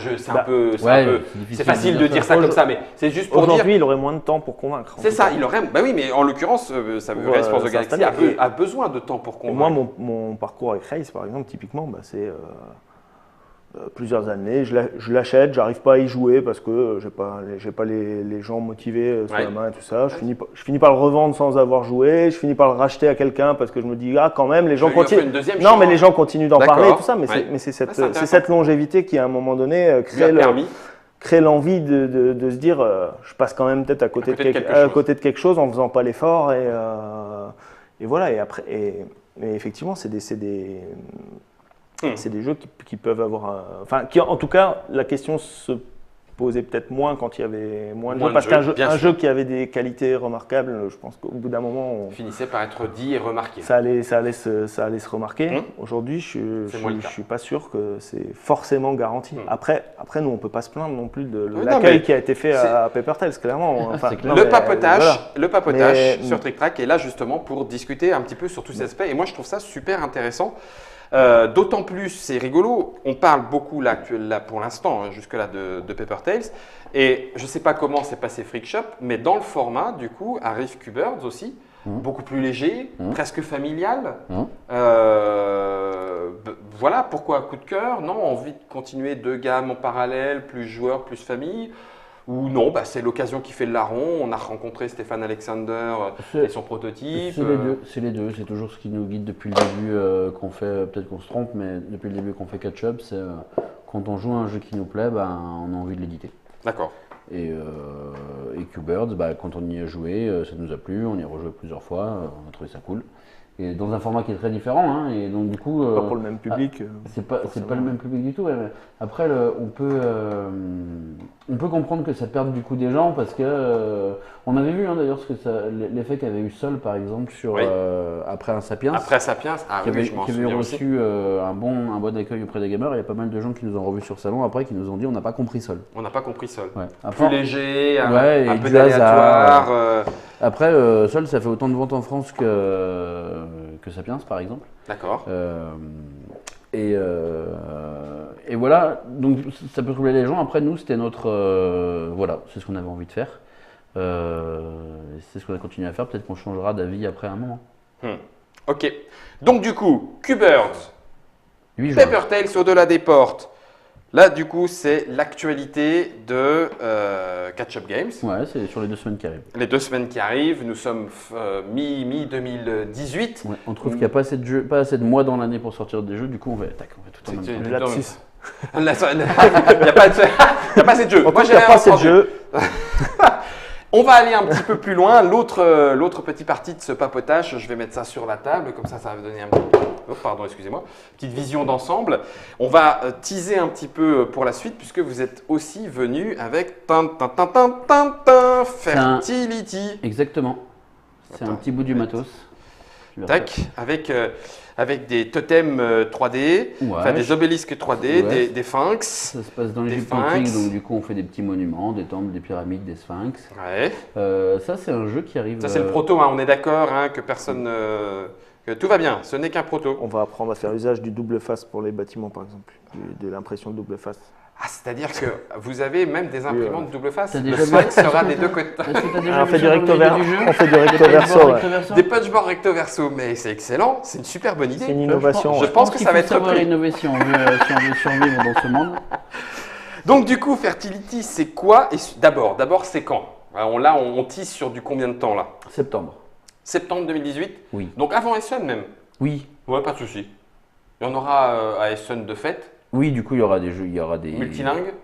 c'est facile de dire ça comme ça, mais c'est juste pour dire. Aujourd'hui, il aurait moins de temps pour convaincre. C'est ça, il aurait. Bah oui, mais en l'occurrence, Race for the Galaxy a besoin de temps pour convaincre. Moi, mon parcours avec Race, par exemple, typiquement, c'est plusieurs années. Je l'achète, j'arrive pas à y jouer parce que j'ai pas les gens motivés sur la main et tout ça. Je finis par le revendre sans avoir joué. Je finis par le racheter à quelqu'un parce que je me dis quand même les gens continuent. Non, mais les gens continuent d'en parler et tout ça. Mais c'est cette longévité qui à un moment donné crée l'envie de se dire je passe quand même peut-être à côté de quelque chose en faisant pas l'effort et voilà. Et après mais effectivement c'est des jeux qui peuvent avoir en tout cas, la question se posait peut-être moins quand il y avait moins de jeux. Parce qu'un jeu qui avait des qualités remarquables, je pense qu'au bout d'un moment… On finissait par être dit et remarqué. Ça allait se remarquer. Aujourd'hui, je suis pas sûr que c'est forcément garanti. Après, nous, on ne peut pas se plaindre non plus de l'accueil qui a été fait à Paper Tales, clairement. Le papotage sur Trick Track est là justement pour discuter un petit peu sur tous ces aspects. Et moi, je trouve ça super intéressant. D'autant plus, c'est rigolo, on parle beaucoup là pour l'instant, jusque-là, de Paper Tales. Et je ne sais pas comment s'est passé Freak Shop, mais dans le format, du coup, arrive Q-Birds aussi, beaucoup plus léger, presque familial. Voilà, pourquoi coup de cœur? Non, envie de continuer 2 gammes en parallèle, plus joueurs, plus famille? Ou non, c'est l'occasion qui fait le larron. On a rencontré Stéphane Alexander et son prototype. C'est les deux. C'est toujours ce qui nous guide depuis le début qu'on fait, peut-être qu'on se trompe, mais depuis le début qu'on fait catch-up, c'est quand on joue à un jeu qui nous plaît, on a envie de l'éditer. D'accord. Et Q-Birds, quand on y a joué, ça nous a plu, on y a rejoué plusieurs fois, on a trouvé ça cool. Et dans un format qui est très différent, et donc du coup… pas pour le même public. C'est pas le même public du tout. Ouais. Après, on peut comprendre que ça perde du coup des gens parce que… on avait vu d'ailleurs l'effet qu'avait eu Sol par exemple après un Sapiens. Après Sapiens, qui avait reçu un bon accueil auprès des gamers. Il y a pas mal de gens qui nous ont revus sur Salon après qui nous ont dit on n'a pas compris Sol. On n'a pas compris Sol. Ouais. Plus léger, un peu aléatoire. Après, Sol, ça fait autant de ventes en France que Sapiens, par exemple. D'accord. Et voilà, donc ça peut troubler les gens. Après, nous, c'était notre… voilà, c'est ce qu'on avait envie de faire. C'est ce qu'on a continué à faire. Peut-être qu'on changera d'avis après un moment. Ok. Donc, du coup, Q-Birds, Paper Tales au-delà des portes. Là, du coup, c'est l'actualité de Catch-Up Games. Ouais, c'est sur les 2 semaines qui arrivent. Les 2 semaines qui arrivent, nous sommes mi-2018. Ouais, on trouve qu'il n'y a pas assez de mois dans l'année pour sortir des jeux, du coup on va tout en même temps. Lapsus. Il n'y a pas assez de jeux. Moi, j'ai pas assez de jeux. On va aller un petit peu plus loin. L'autre petite partie de ce papotage, je vais mettre ça sur la table, comme ça va donner petite vision d'ensemble. On va teaser un petit peu pour la suite, puisque vous êtes aussi venu avec Fertility. Exactement. C'est un petit bout du matos. Tu verras Tac, avec des totems 3D, Ouais, enfin des obélisques 3D, Ouais. des sphinx. ça se passe dans Des l'Égypte sphinx. antique, donc du coup on fait des petits monuments, des temples, des pyramides, des sphinx. Ouais. Ça c'est un jeu qui arrive. Ça c'est le proto, hein, on est d'accord, hein, que personne, que tout va bien. Ce n'est qu'un proto. On va apprendre à faire usage du double face pour les bâtiments, par exemple, de l'impression de double face. Ah, c'est-à-dire que vous avez même des imprimantes double face. T'as Le déjà vu- sphinx sera des deux côtés. Est-ce que t'as déjà On vu fait du sur le recto vidéo verso. du jeu On fait du recto Des verso. punchboards Ouais. recto verso Des punchboards recto verso, mais c'est excellent, c'est une super bonne C'est idée. une innovation. Je ouais. pense que qu'il ça va faut être savoir repris. innover si on veut survivre dans ce monde. Donc du coup, Fertility, c'est quoi? Et d'abord, c'est quand? Alors, là, on tisse sur du combien de temps là? Septembre. Septembre 2018. Oui. Donc avant Essen même. Oui. Ouais, pas de souci. Il y en aura à Essen de fait, Oui, du coup, il y aura des jeux, il y aura des. multilingue,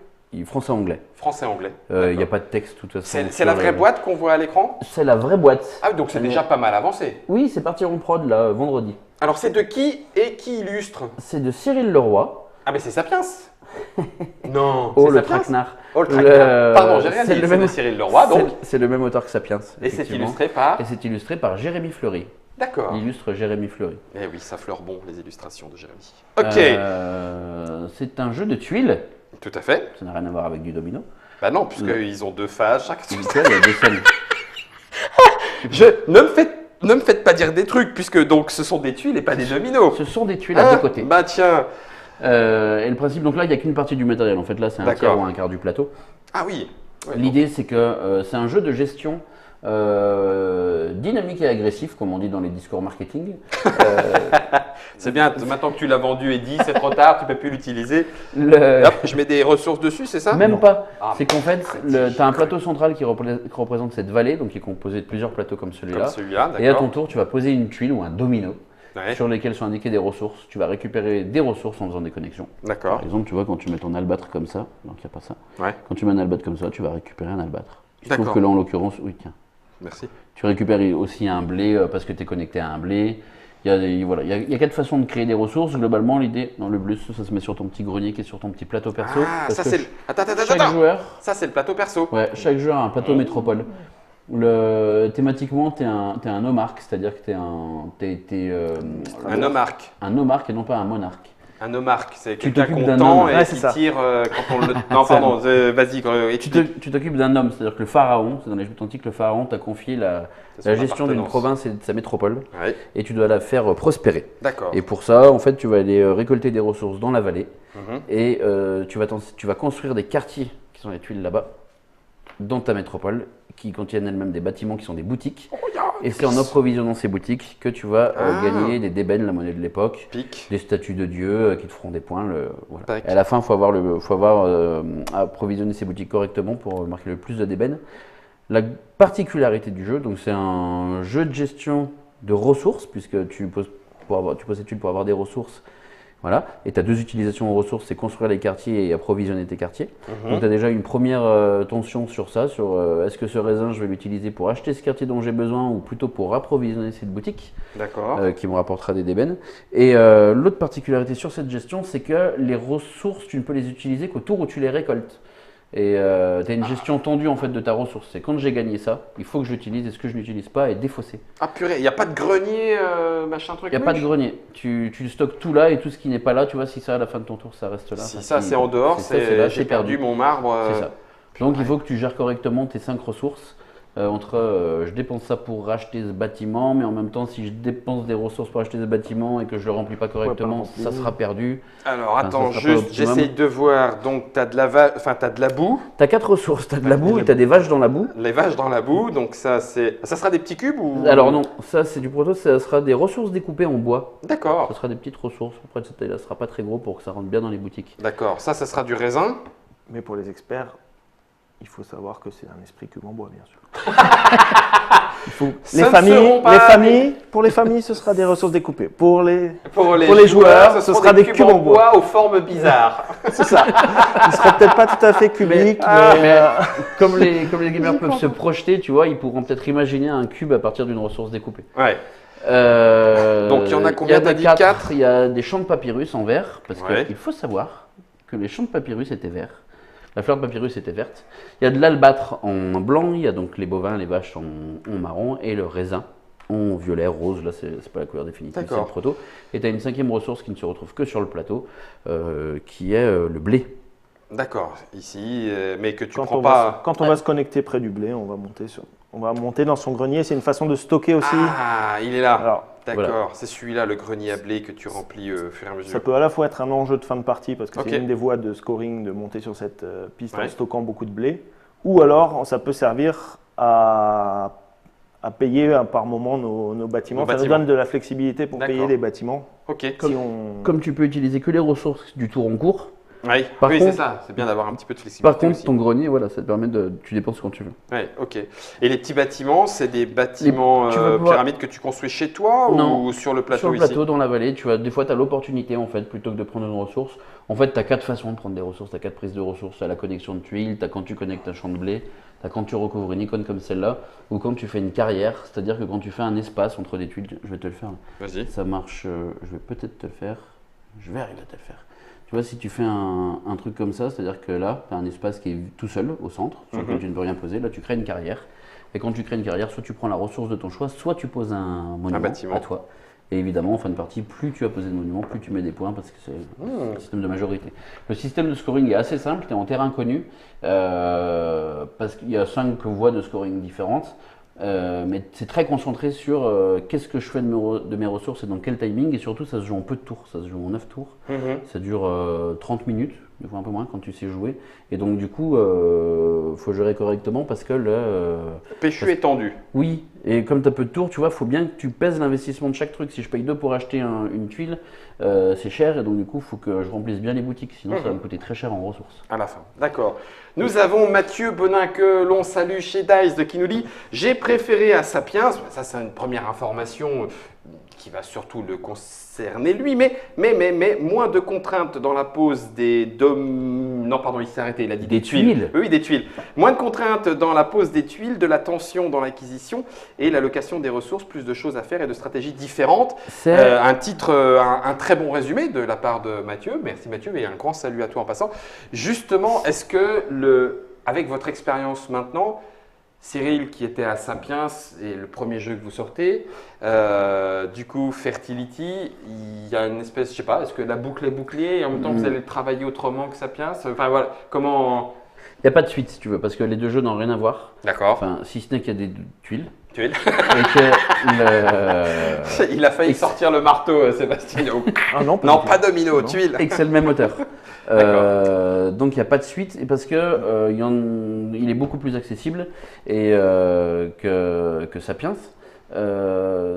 Français-anglais. français-anglais. Il n'y a pas de texte, de toute façon. C'est sur la le- vraie boîte qu'on voit à l'écran? C'est la vraie boîte. Ah, donc c'est Elle déjà est- pas mal avancé. Oui, c'est parti en prod là, vendredi. Alors c'est de qui et qui illustre? C'est de Cyril Leroy. Ah, mais c'est Sapiens. Non, Oh, c'est le Sapiens. traquenard. Oh, le traquenard. Pardon, j'ai rien c'est dit, le c'est de même- Cyril Leroy, donc. C'est le même auteur que Sapiens. Et c'est effectivement. illustré par. Et c'est illustré par Jérémy Fleury. D'accord. Il illustre Jérémy Fleury. Eh oui, ça fleure bon, les illustrations de Jérémy. Ok, C'est un jeu de tuiles. tout à fait. Ça n'a rien à voir avec du domino. Bah non, puisqu'ils ont deux phases, chaque. Tu vois, il y a des scènes. Ne me faites pas dire des trucs, puisque donc ce sont des tuiles et pas des dominos. Ce sont des tuiles à Hein deux côtés. Bah tiens. Et le principe, donc là, il n'y a qu'une partie du matériel. En fait, là, c'est un D'accord. tiers ou un quart du plateau. Ah oui. Ouais, L'idée, c'est que c'est un jeu de gestion dynamique et agressif, comme on dit dans les discours marketing. c'est bien, maintenant que tu l'as vendu et dit, c'est trop tard, tu peux plus l'utiliser. Le- Hop, je mets des ressources dessus, c'est ça? Même pas. Ah, C'est qu'en fait, tu as un plateau central qui représente cette vallée, donc qui est composé de plusieurs plateaux comme Comme celui-là. celui-là, Et à ton d'accord. tour, tu vas poser une tuile ou un domino Ouais, sur lesquels sont indiquées des ressources. Tu vas récupérer des ressources en faisant des connexions. d'accord. Par exemple, tu vois, quand tu mets ton albâtre comme ça, donc il n'y a pas ça. Ouais. Quand tu mets un albâtre comme ça, tu vas récupérer un albâtre. Il se trouve D'accord. que là, en l'occurrence, oui, tiens. Merci. Tu récupères aussi un blé parce que tu es connecté à un blé. Voilà, il y a 4 façons de créer des ressources. Globalement, l'idée, dans le blé, ça se met sur ton petit grenier qui est sur ton petit plateau perso. Ah, parce ça que c'est le. Attends. chaque joueur, Ça c'est le plateau perso. ouais, chaque joueur a un plateau métropole. Thématiquement, tu es un nomarque, c'est-à-dire que tu es Un nomarque. un nomarque et non pas un monarque. Un nomarque, c'est Tu quelqu'un t'occupes d'un content homme. et Ouais, qui c'est ça. tire quand on le. Non, pardon, vas-y, explique. Tu t'occupes d'un homme, c'est-à-dire que le pharaon, c'est dans l'Égypte antique, le pharaon t'a confié la C'est son gestion d'une appartenance. province et de sa métropole, Ouais, et tu dois la faire prospérer. d'accord. Et pour ça, en fait, tu vas aller récolter des ressources dans la vallée, Mhm. et tu vas construire des quartiers, qui sont les tuiles là-bas, dans ta métropole, qui contiennent elles-mêmes des bâtiments qui sont des boutiques. Et c'est en approvisionnant ces boutiques que tu vas Ah. gagner des débènes, la monnaie de l'époque, Pique. des statues de dieux qui te feront des points. Voilà. Tac. Et à la fin, il faut avoir approvisionné ces boutiques correctement pour marquer le plus de débènes. La particularité du jeu, donc c'est un jeu de gestion de ressources, puisque tu possèdes pour avoir des ressources. Voilà. Et tu as 2 utilisations aux ressources, c'est construire les quartiers et approvisionner tes quartiers. Mhm. Donc tu as déjà une première tension sur ça, sur est-ce que ce raisin, je vais l'utiliser pour acheter ce quartier dont j'ai besoin ou plutôt pour approvisionner cette boutique D'accord. qui me rapportera des débènes. Et l'autre particularité sur cette gestion, c'est que les ressources, tu ne peux les utiliser qu'au tour où tu les récoltes. Et tu as une gestion tendue en fait de ta ressource. C'est quand j'ai gagné ça, il faut que je l'utilise et ce que je n'utilise pas est défaussé. Ah purée, il n'y a pas de grenier, machin truc. Il n'y a pas de grenier. Tu stockes tout là et tout ce qui n'est pas là, tu vois, si ça à la fin de ton tour ça reste là. Si Enfin, ça c'est en dehors, si ça, c'est là, j'ai c'est perdu mon marbre. C'est ça. Donc il faut que tu gères correctement tes 5 ressources. Je dépense ça pour racheter ce bâtiment, mais en même temps, si je dépense des ressources pour acheter ce bâtiment et que je le remplis pas correctement, remplir. ça sera perdu. Alors Enfin, attends, ça sera pas juste, optimum. j'essaye de voir. Donc t'as de la boue, Tu as 4 ressources, tu as de la boue et tu as des vaches dans la boue. les vaches dans la boue. Donc ça sera des petits cubes ou? Alors non, ça c'est du proto, ça sera des ressources découpées en bois. D'accord, Ça sera des petites ressources. Après, ça sera pas très gros pour que ça rentre bien dans les boutiques. d'accord. Ça sera du raisin. Mais pour les experts, il faut savoir que c'est un esprit cube en bois, bien sûr. Ce ne seront pas Pour les familles, ce sera des ressources découpées. Pour les les joueurs, ce seront sera des cubes en bois aux formes bizarres. c'est ça. Ils seront peut-être pas tout à fait cubiques, mais, Comme les gamers peuvent se projeter, tu vois, ils pourront peut-être imaginer un cube à partir d'une ressource découpée. Ouais. Donc il y en a combien, t'as dit, 4? Il y a des champs de papyrus en vert, parce Ouais. qu'il faut savoir que les champs de papyrus étaient verts. La fleur de papyrus était verte. Il y a de l'albâtre en blanc, il y a donc les bovins, les vaches en marron et le raisin version violet, rose, là c'est pas la couleur définitive, c'est le proto. Et tu as une 5e ressource qui ne se retrouve que sur le plateau, qui est le blé. D'accord, ici, mais que tu Quand prends on pas. Quand on va se connecter près du blé, on va monter dans son grenier. C'est une façon de stocker aussi. Ah, il est là. Alors, D'accord, voilà. c'est celui-là, le grenier à blé que tu remplis au fur et à mesure. ça peut à la fois être un enjeu de fin de partie parce que Ok. c'est une des voies de scoring de monter sur cette piste Ouais. en stockant beaucoup de blé, ou alors ça peut servir à payer par moment nos bâtiments. Nos Ça nous bâtiments. donne de la flexibilité pour D'accord. payer les bâtiments. Ok. Si on... Comme tu peux utiliser que les ressources du tour en cours, Oui, Par oui, contre- c'est ça, c'est bien d'avoir un petit peu de flexibilité. par contre aussi. ton grenier, voilà, ça te permet tu dépenses quand tu veux. Ouais, ok. Et les petits bâtiments, c'est des bâtiments tu vas pouvoir- pyramides que tu construis chez toi Non, ou sur le plateau Sur le ici? plateau, dans la vallée, des fois tu as l'opportunité en fait, plutôt que de prendre une ressource. En fait, tu as 4 façons de prendre des ressources, tu as 4 prises de ressources, tu as la connexion de tuiles, tu as quand tu connectes un champ de blé, tu as quand tu recouvres une icône comme celle-là, ou quand tu fais une carrière, c'est-à-dire que quand tu fais un espace entre des tuiles, je vais te le faire. Vas-y. Ça marche, je vais peut-être te le faire. Je vais arriver à te le faire. Tu vois, si tu fais un truc comme ça, c'est-à-dire que là, tu as un espace qui est tout seul au centre, sur lequel tu ne peux rien poser. Là, tu crées une carrière. Et quand tu crées une carrière, soit tu prends la ressource de ton choix, soit tu poses un monument bâtiment. à toi. Et évidemment, en fin de partie, plus tu as posé de monuments, plus tu mets des points parce que c'est un système de majorité. Le système de scoring est assez simple, tu es en terrain connu, parce qu'il y a 5 voies de scoring différentes. Mais c'est très concentré sur qu'est-ce que je fais de mes ressources et dans quel timing, et surtout ça se joue en peu de tours, ça se joue en 9 tours, ça dure 30 minutes, des fois un peu moins quand tu sais jouer, et donc du coup faut gérer correctement parce que Péchu étendu. oui, et comme tu as peu de tours, tu vois, faut bien que tu pèses l'investissement de chaque truc. Si je paye 2 pour acheter une tuile, c'est cher, et donc du coup il faut que je remplisse bien les boutiques, sinon ça va me coûter très cher en ressources. À la fin. D'accord. Nous avons Mathieu Bonin que l'on salue chez Dice qui nous dit « J'ai préféré à Sapiens ». Ça, c'est une première information qui va surtout le concerner lui, mais moins de contraintes dans la pose des dom... Non, pardon, il s'est arrêté, il a dit Des tuiles. Oui, des tuiles. Moins de contraintes dans la pose des tuiles, de la tension dans l'acquisition et l'allocation des ressources, plus de choses à faire et de stratégies différentes. C'est Un titre, un très bon résumé de la part de Mathieu. Merci Mathieu et un grand salut à toi en passant. Justement, est-ce que, avec votre expérience maintenant, Cyril qui était à Sapiens et le premier jeu que vous sortez, du coup Fertility, il y a une espèce, je sais pas, est-ce que la boucle est bouclée et en même temps vous allez travailler autrement que Sapiens? Enfin voilà, comment... Il n'y a pas de suite si tu veux, parce que les deux jeux n'ont rien à voir. D'accord. Enfin, si ce n'est qu'il y a des tuiles. Tuile. Et que Il a failli sortir le marteau, Sébastien. Ah non, Non, du pas tout. domino, Non. tuile. et que c'est le même auteur. D'accord. Donc il n'y a pas de suite, et parce que il est beaucoup plus accessible et, que Sapiens.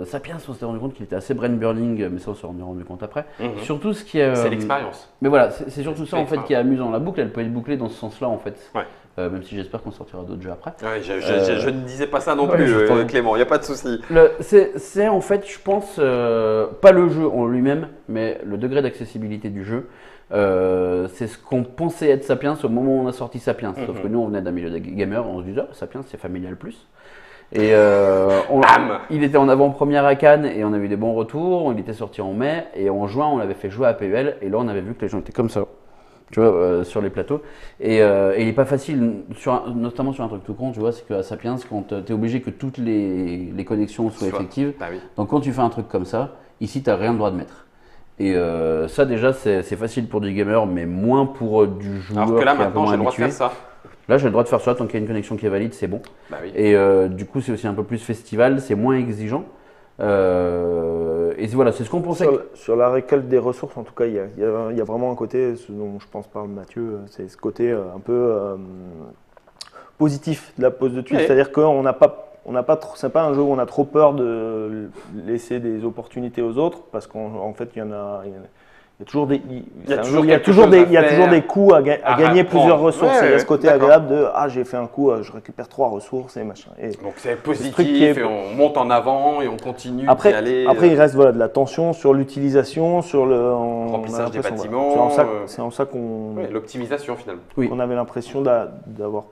Sapiens, on s'est rendu compte qu'il était assez brain burning, mais ça on s'est rendu compte après. Surtout ce qui est. C'est l'expérience. Mais voilà, c'est surtout ça en fait L'expérience. qui est amusant. La boucle, elle peut être bouclée dans ce sens-là en fait. Ouais. Même si j'espère qu'on sortira d'autres jeux après. Ouais, je ne disais pas ça non Ouais, plus, je t'en- Clément, il n'y a pas de souci. C'est en fait, je pense, pas le jeu en lui-même, mais le degré d'accessibilité du jeu. C'est ce qu'on pensait être Sapiens au moment où on a sorti Sapiens. Sauf que nous, on venait d'un milieu de gamer, on se disait, ah, Sapiens, c'est familial plus. Et Bam il était en avant-première à Cannes et on a eu des bons retours. Il était sorti en mai et en juin, on l'avait fait jouer à PEL. Et là, on avait vu que les gens étaient comme ça. Tu vois, sur les plateaux. Et il n'est pas facile, notamment sur un truc tout con, tu vois, c'est qu'à Sapiens, quand tu es obligé que toutes les connexions soient effectives, Bah oui. donc quand tu fais un truc comme ça, ici, tu n'as rien le droit de mettre. Et ça, déjà, c'est facile pour du gamer, mais moins pour du joueur. Alors que là, qui est un peu maintenant, moins j'ai le droit de habitué. faire ça. Là, j'ai le droit de faire ça, tant qu'il y a une connexion qui est valide, c'est bon. Bah oui. Et du coup, c'est aussi un peu plus festival, c'est moins exigeant. Et voilà, c'est ce qu'on pensait. Sur la récolte des ressources, en tout cas, il y a vraiment un côté, ce dont je pense parle Mathieu, c'est ce côté un peu positif de la pose de tuiles. Oui. C'est-à-dire qu'on n'a pas, c'est pas un jeu où on a trop peur de laisser des opportunités aux autres, parce qu'en fait, il y a toujours des, Il y a c'est un toujours jeu où il y a quelque toujours chose des, à il y a toujours faire, des coups à gagner reprendre. plusieurs ressources. Ouais, Et il y a ouais, ce côté d'accord. agréable de j'ai fait un coup, je récupère 3 ressources et machin. Et Donc c'est truc qui positif est- et on monte en avant et on continue après, d'y aller. il reste de la tension sur l'utilisation, sur le Remplissage des on a l'impression, bâtiments, voilà. C'est en ça qu'on Ouais, l'optimisation finalement. Oui. qu'on avait l'impression d'avoir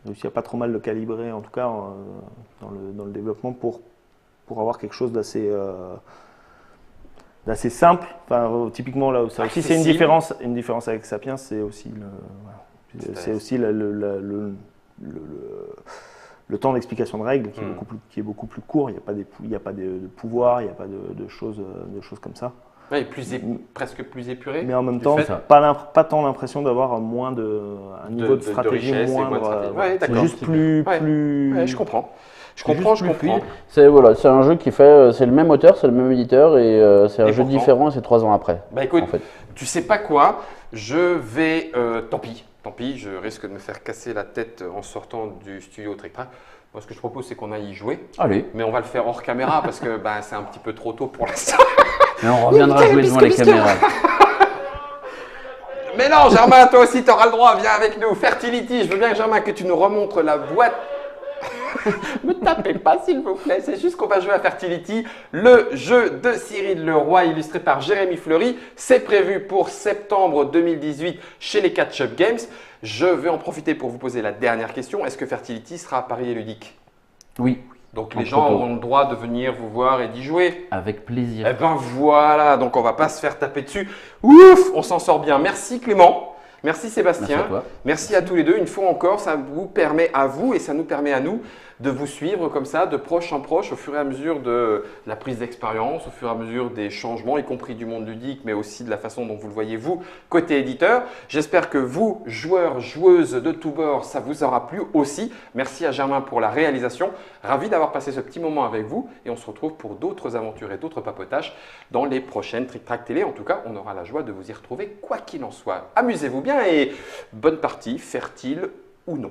réussi à pas trop mal le calibrer, en tout cas dans le développement, pour avoir quelque chose d'assez simple. Enfin, typiquement, là, ça aussi, c'est une différence avec Sapiens, c'est aussi c'est aussi le temps d'explication de règles qui est beaucoup plus court. Il n'y a pas de pouvoir, il n'y a pas de choses comme ça. Ouais, presque plus épuré. Mais en même temps, pas tant l'impression d'avoir un niveau de stratégie moindre. Ouais, c'est juste plus. Ouais, je comprends. Je comprends. C'est un jeu qui fait, c'est le même auteur, c'est le même éditeur et c'est un jeu différent et c'est 3 ans après. Bah écoute, en fait. Tu sais pas quoi, je vais, tant pis, je risque de me faire casser la tête en sortant du studio Trick Track. Moi, ce que je propose, c'est qu'on aille y jouer. Allez. Mais on va le faire hors caméra parce que c'est un petit peu trop tôt pour l'instant. Mais on reviendra jouer devant les caméras. Mais non, Germain, toi aussi, tu auras le droit. Viens avec nous. Fertility, je veux bien, Germain, que tu nous remontres la boîte. Me tapez pas, s'il vous plaît. C'est juste qu'on va jouer à Fertility, le jeu de Cyril Leroy, illustré par Jérémy Fleury. C'est prévu pour septembre 2018 chez les Catch Up Games. Je vais en profiter pour vous poser la dernière question. Est-ce que Fertility sera à Paris et Ludique? Oui. Donc les gens auront le droit de venir vous voir et d'y jouer. Avec plaisir. Eh ben voilà, donc on va pas se faire taper dessus. Ouf, on s'en sort bien. Merci Clément. Merci Sébastien. Merci à toi. Merci à tous les deux. Une fois encore, ça vous permet à vous et ça nous permet à nous de vous suivre comme ça, de proche en proche, au fur et à mesure de la prise d'expérience, au fur et à mesure des changements, y compris du monde ludique, mais aussi de la façon dont vous le voyez vous, côté éditeur. J'espère que vous, joueurs, joueuses de tous bords, ça vous aura plu aussi. Merci à Germain pour la réalisation. Ravi d'avoir passé ce petit moment avec vous et on se retrouve pour d'autres aventures et d'autres papotages dans les prochaines Trick Track Télé. En tout cas, on aura la joie de vous y retrouver quoi qu'il en soit. Amusez-vous bien et bonne partie, fertile ou non.